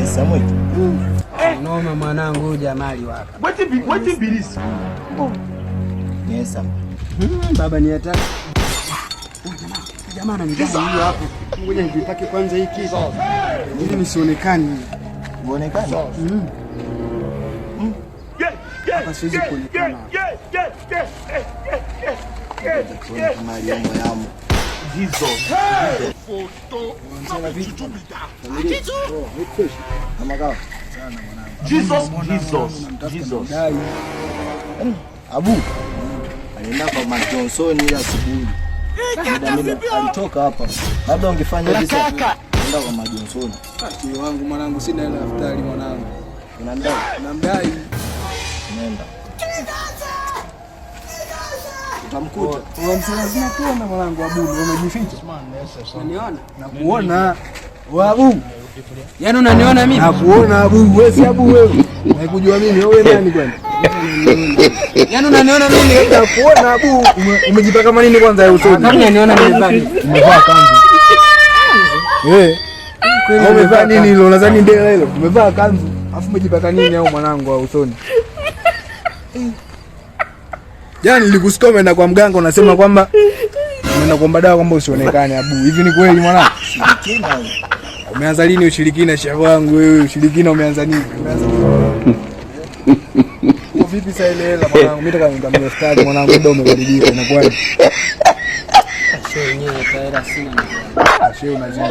Bilisi amweke. Noma mwanangu Jamali waka. Wati Bilisi. Yes sir. Baba ni hatari. Jamaa ananidai hiyo hapo. Ngoja nipake kwanza hiki. Ili nisionekane. Uonekane? Hapa siwezi kuonekana. Kama yangu yangu. Jesus. Foto. Jesus. Abu. Alienda kwa Mark Johnson ile asubuhi. Alitoka hapa. Labda ungefanya hivi sasa. Nenda kwa Mark Johnson. Ni wangu mwanangu, sina hela daftari mwanangu. Unamdai? Namdai. Nenda. Utamkuta. Unamsema kuona mwanangu Abu, umejificha. Unaniona? Nakuona. Wewe Abu. Yaani unaniona mimi? Nakuona Abu, wewe si Abu wewe. Naikujua mimi, wewe nani kwani? Yaani unaniona mimi? Nakuona Abu. Umejipaka kama nini kwanza ya usoni? Kama unaniona nimevaa. Umevaa kanzu. Umevaa nini hilo? Unadhani ndela hilo? Umevaa kanzu. Afu umejipaka nini au mwanangu wa usoni? Jana nilikusikia umeenda kwa mganga unasema kwamba umeenda kuomba dawa kwamba usionekane Abu. Hivi ni kweli mwanangu? Ushirikina. Umeanza lini ushirikina shavu wangu wewe? Ushirikina umeanza nini? Vipi sasa ile hela mwanangu? Mimi nataka nikambe daftari mwanangu, ndio umebadilika inakuwaje? Sio yenyewe taira sina. Sio unazingia.